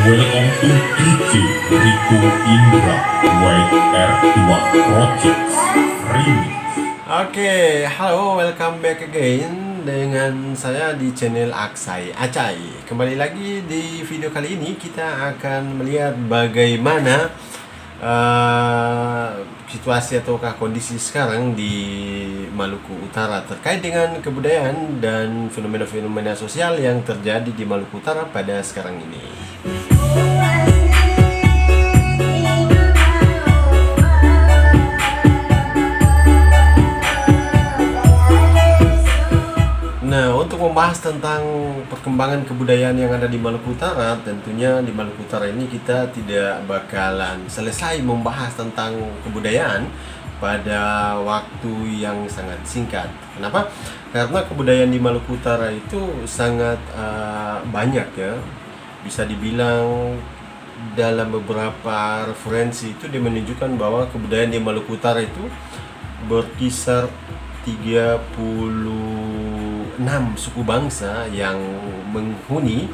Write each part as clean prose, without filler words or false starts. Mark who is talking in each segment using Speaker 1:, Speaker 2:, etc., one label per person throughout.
Speaker 1: Welcome to DJ Rico Indra YR2 Projects Remix.
Speaker 2: Oke, halo, welcome back again dengan saya di channel Aksai Acai. Kembali lagi di video kali ini kita akan melihat bagaimana situasi ataukah kondisi sekarang di Maluku Utara terkait dengan kebudayaan dan fenomena-fenomena sosial yang terjadi di Maluku Utara pada sekarang ini. Nah, untuk membahas tentang perkembangan kebudayaan yang ada di Maluku Utara, tentunya di Maluku Utara ini kita tidak bakalan selesai membahas tentang kebudayaan pada waktu yang sangat singkat. Kenapa? Karena kebudayaan di Maluku Utara itu sangat banyak ya. Bisa dibilang dalam beberapa referensi itu dia menunjukkan bahwa kebudayaan di Maluku Utara itu berkisar 36 suku bangsa yang menghuni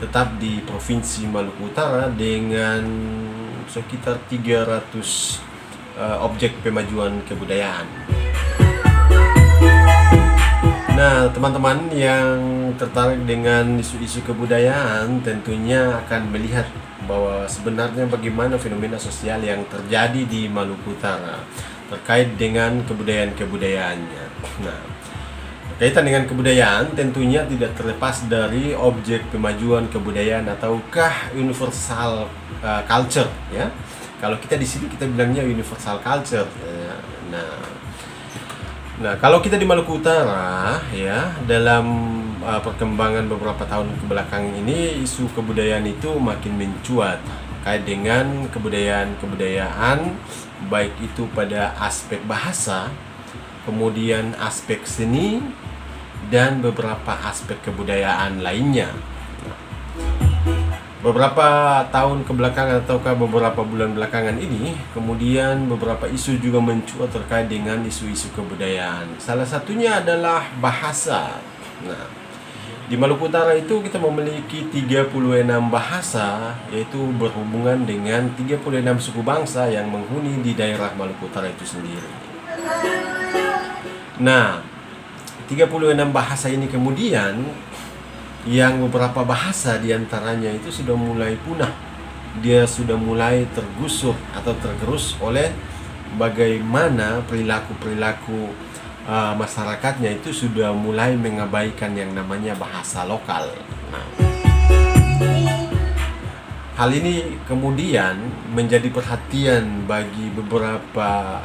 Speaker 2: tetap di Provinsi Maluku Utara dengan sekitar 300 objek pemajuan kebudayaan. Nah, teman-teman yang tertarik dengan isu-isu kebudayaan tentunya akan melihat bahwa sebenarnya bagaimana fenomena sosial yang terjadi di Maluku Utara terkait dengan kebudayaan-kebudayaannya. Nah, berkaitan dengan kebudayaan tentunya tidak terlepas dari objek pemajuan kebudayaan ataukah universal culture ya. Kalau kita di sini kita bilangnya universal culture ya. Nah, kalau kita di Maluku Utara ya, dalam perkembangan beberapa tahun kebelakang ini isu kebudayaan itu makin mencuat terkait dengan kebudayaan baik itu pada aspek bahasa, kemudian aspek seni, dan beberapa aspek kebudayaan lainnya. Beberapa tahun kebelakangan ataukah beberapa bulan belakangan ini, kemudian beberapa isu juga mencuat terkait dengan isu-isu kebudayaan. Salah satunya adalah bahasa. Nah, di Maluku Utara itu kita memiliki 36 bahasa, yaitu berhubungan dengan 36 suku bangsa yang menghuni di daerah Maluku Utara itu sendiri. Nah, 36 bahasa ini kemudian yang beberapa bahasa diantaranya itu sudah mulai punah. Dia sudah mulai tergusur atau tergerus oleh bagaimana perilaku-perilaku masyarakatnya itu sudah mulai mengabaikan yang namanya bahasa lokal. Nah, hal ini kemudian menjadi perhatian bagi beberapa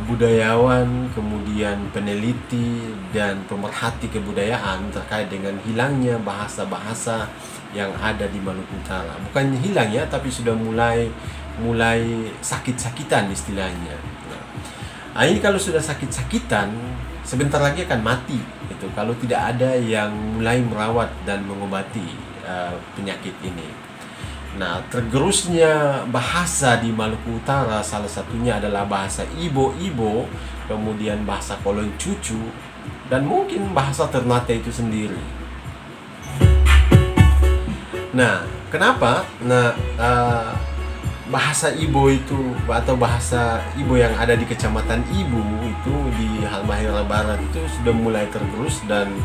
Speaker 2: budayawan, kemudian peneliti dan pemerhati kebudayaan terkait dengan hilangnya bahasa-bahasa yang ada di Maluku Utara. Bukan hilang ya, tapi sudah mulai sakit-sakitan istilahnya. Nah, ini kalau sudah sakit-sakitan, sebentar lagi akan mati gitu, kalau tidak ada yang mulai merawat dan mengobati penyakit ini. Nah, tergerusnya bahasa di Maluku Utara salah satunya adalah bahasa Ibo-Ibo, kemudian bahasa Kolon Cucu, dan mungkin bahasa Ternate itu sendiri. Nah, kenapa? Nah, bahasa Ibo itu atau bahasa Ibo yang ada di Kecamatan Ibu itu di Halmahera Barat itu sudah mulai tergerus dan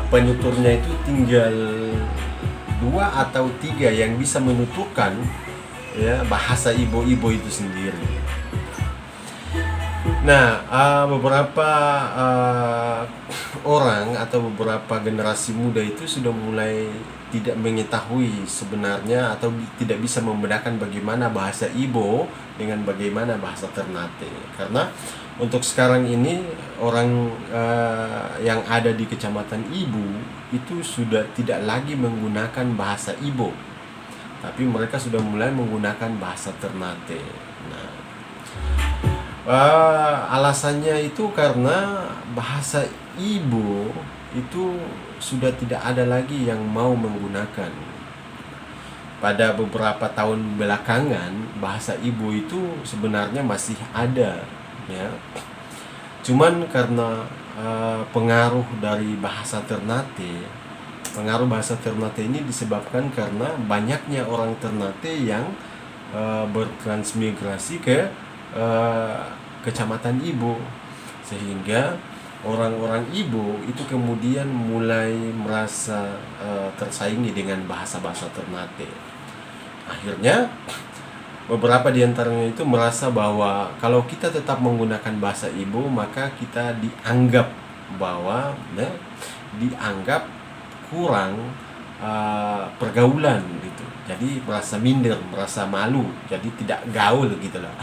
Speaker 2: penuturnya itu tinggal 2 atau 3 yang bisa menuturkan ya bahasa Ibo-Ibo itu sendiri. Nah, beberapa orang atau beberapa generasi muda itu sudah mulai tidak mengetahui sebenarnya atau tidak bisa membedakan bagaimana bahasa Ibo dengan bagaimana bahasa Ternate. Karena untuk sekarang ini orang yang ada di Kecamatan Ibu itu sudah tidak lagi menggunakan bahasa Ibo, tapi mereka sudah mulai menggunakan bahasa Ternate. Nah, alasannya itu karena bahasa Ibo itu sudah tidak ada lagi yang mau menggunakan. Pada beberapa tahun belakangan bahasa Ibo itu sebenarnya masih ada ya. Cuman karena pengaruh dari bahasa Ternate pengaruh bahasa Ternate ini disebabkan karena banyaknya orang Ternate yang bertransmigrasi ke Kecamatan Ibo, sehingga orang-orang Ibo itu kemudian mulai merasa tersaingi dengan bahasa-bahasa Ternate. Akhirnya beberapa di antaranya itu merasa bahwa kalau kita tetap menggunakan bahasa Ibo, maka kita dianggap dianggap kurang pergaulan gitu. Jadi merasa minder, merasa malu, jadi tidak gaul gitu lah.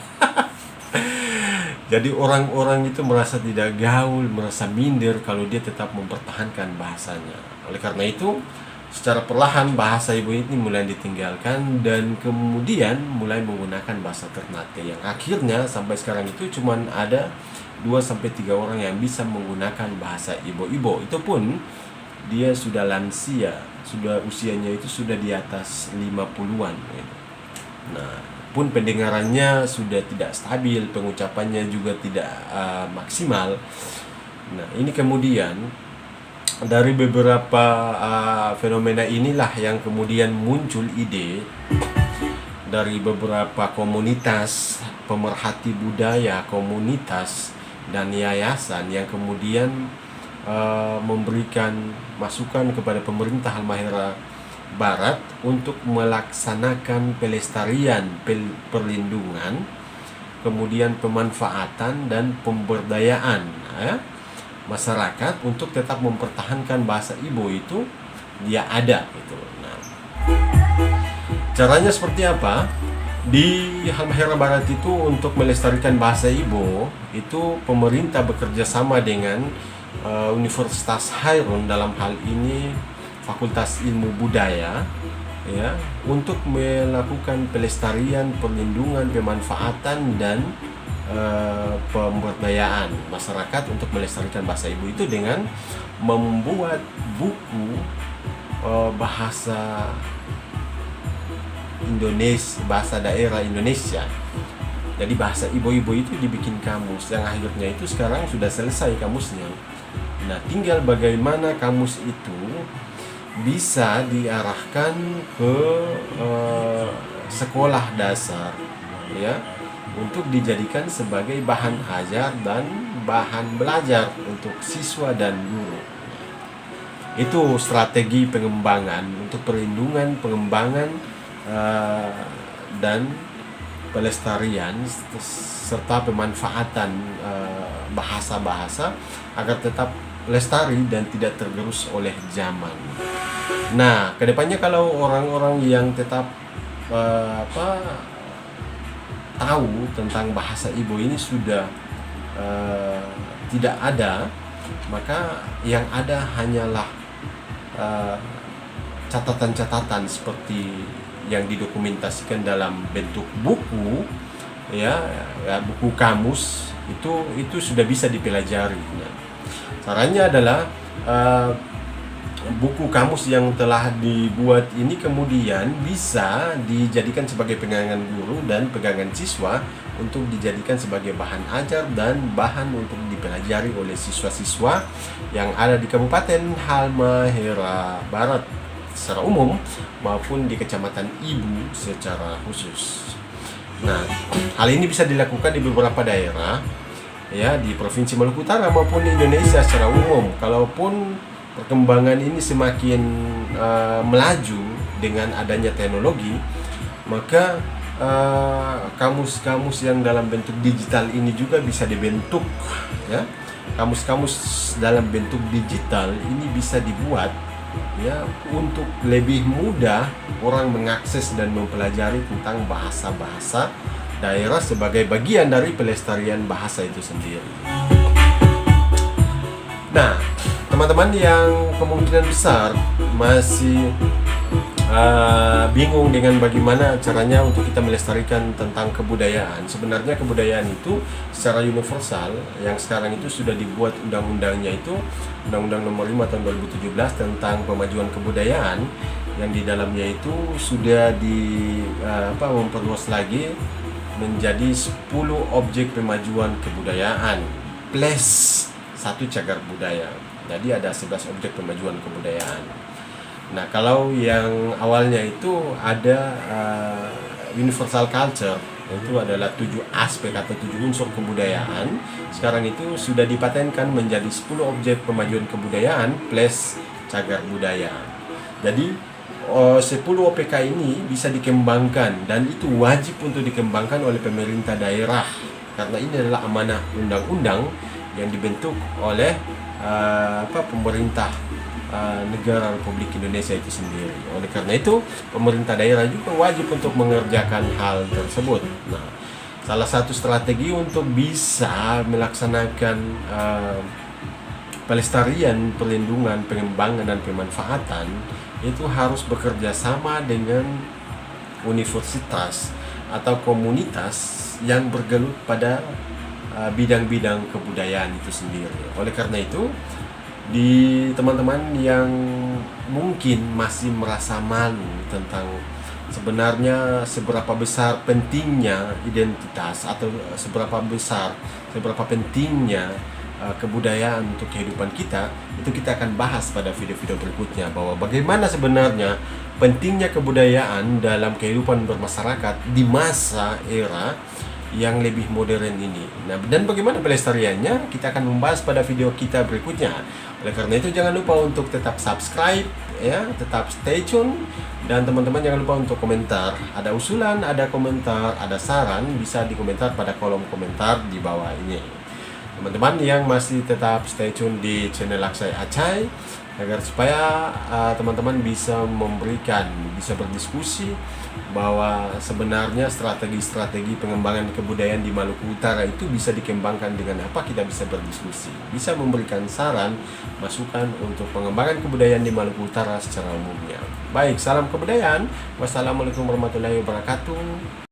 Speaker 2: Jadi orang-orang itu merasa tidak gaul, merasa minder kalau dia tetap mempertahankan bahasanya. Oleh karena itu, secara perlahan bahasa Ibo ini mulai ditinggalkan dan kemudian mulai menggunakan bahasa Ternate, yang akhirnya sampai sekarang itu cuman ada 2-3 orang yang bisa menggunakan bahasa Ibo-Ibo. Itu pun dia sudah lansia, sudah usianya itu sudah di atas 50-an. Nah, pun pendengarannya sudah tidak stabil, pengucapannya juga tidak maksimal. Nah, ini kemudian dari beberapa fenomena inilah yang kemudian muncul ide dari beberapa komunitas pemerhati budaya, komunitas dan yayasan yang kemudian memberikan masukan kepada pemerintah Halmahera Barat untuk melaksanakan pelestarian, perlindungan, kemudian pemanfaatan dan pemberdayaan masyarakat untuk tetap mempertahankan bahasa Ibo itu dia ada gitu. Nah, caranya seperti apa? Di Halmahera Barat itu untuk melestarikan bahasa Ibo itu pemerintah bekerja sama dengan Universitas Hairun, dalam hal ini Fakultas Ilmu Budaya, ya, untuk melakukan pelestarian, perlindungan, pemanfaatan dan pemberdayaan masyarakat untuk melestarikan bahasa Ibo itu dengan membuat buku bahasa Indonesia, bahasa daerah Indonesia. Jadi bahasa Ibo-Ibo itu dibikin kamus yang akhirnya itu sekarang sudah selesai kamusnya. Nah, tinggal bagaimana kamus itu bisa diarahkan ke sekolah dasar, ya, untuk dijadikan sebagai bahan ajar dan bahan belajar untuk siswa dan guru. Itu strategi pengembangan untuk perlindungan, pengembangan dan pelestarian serta pemanfaatan bahasa-bahasa agar tetap lestari dan tidak tergerus oleh zaman. Nah, kedepannya kalau orang-orang yang tetap tahu tentang bahasa Ibo ini sudah tidak ada, maka yang ada hanyalah catatan-catatan seperti yang didokumentasikan dalam bentuk buku, ya buku kamus itu sudah bisa dipelajari. Nah, caranya adalah buku kamus yang telah dibuat ini kemudian bisa dijadikan sebagai pegangan guru dan pegangan siswa untuk dijadikan sebagai bahan ajar dan bahan untuk dipelajari oleh siswa-siswa yang ada di Kabupaten Halmahera Barat secara umum maupun di Kecamatan Ibu secara khusus. Nah, hal ini bisa dilakukan di beberapa daerah, ya, di Provinsi Maluku Utara maupun di Indonesia secara umum. Kalaupun perkembangan ini semakin melaju dengan adanya teknologi, maka kamus-kamus yang dalam bentuk digital ini juga bisa dibentuk, ya. Kamus-kamus dalam bentuk digital ini bisa dibuat, ya, untuk lebih mudah orang mengakses dan mempelajari tentang bahasa-bahasa daerah sebagai bagian dari pelestarian bahasa itu sendiri. Nah, teman-teman yang kemungkinan besar masih bingung dengan bagaimana caranya untuk kita melestarikan tentang kebudayaan. Sebenarnya kebudayaan itu secara universal yang sekarang itu sudah dibuat undang-undangnya, itu Undang-Undang Nomor 5 Tahun 2017 tentang pemajuan kebudayaan, yang di dalamnya itu sudah memperluas lagi menjadi 10 objek pemajuan kebudayaan plus 1 cagar budaya. Jadi ada 11 objek pemajuan kebudayaan. Nah, kalau yang awalnya itu ada universal culture, itu adalah 7 aspek atau 7 unsur kebudayaan. Sekarang itu sudah dipatenkan menjadi 10 objek pemajuan kebudayaan plus cagar budaya. Jadi 10 OPK ini bisa dikembangkan dan itu wajib untuk dikembangkan oleh pemerintah daerah karena ini adalah amanah undang-undang yang dibentuk oleh pemerintah negara Republik Indonesia itu sendiri. Oleh karena itu, pemerintah daerah juga wajib untuk mengerjakan hal tersebut. Nah, salah satu strategi untuk bisa melaksanakan pelestarian, perlindungan, pengembangan, dan pemanfaatan itu harus bekerja sama dengan universitas atau komunitas yang bergelut pada bidang-bidang kebudayaan itu sendiri. Oleh karena itu, di teman-teman yang mungkin masih merasa malu tentang sebenarnya seberapa besar pentingnya identitas atau seberapa pentingnya kebudayaan untuk kehidupan kita, itu kita akan bahas pada video-video berikutnya bahwa bagaimana sebenarnya pentingnya kebudayaan dalam kehidupan bermasyarakat di masa era yang lebih modern ini. Nah, dan bagaimana pelestariannya kita akan membahas pada video kita berikutnya. Oleh karena itu jangan lupa untuk tetap subscribe ya, tetap stay tune, dan teman-teman jangan lupa untuk komentar. Ada usulan, ada komentar, ada saran, bisa dikomentar pada kolom komentar di bawah ini. Teman-teman yang masih tetap stay tune di channel Aksai Acai agar supaya teman-teman bisa bisa berdiskusi bahwa sebenarnya strategi-strategi pengembangan kebudayaan di Maluku Utara itu bisa dikembangkan dengan apa, kita bisa berdiskusi, bisa memberikan saran, masukan untuk pengembangan kebudayaan di Maluku Utara secara umumnya. Baik, salam kebudayaan. Wassalamualaikum warahmatullahi wabarakatuh.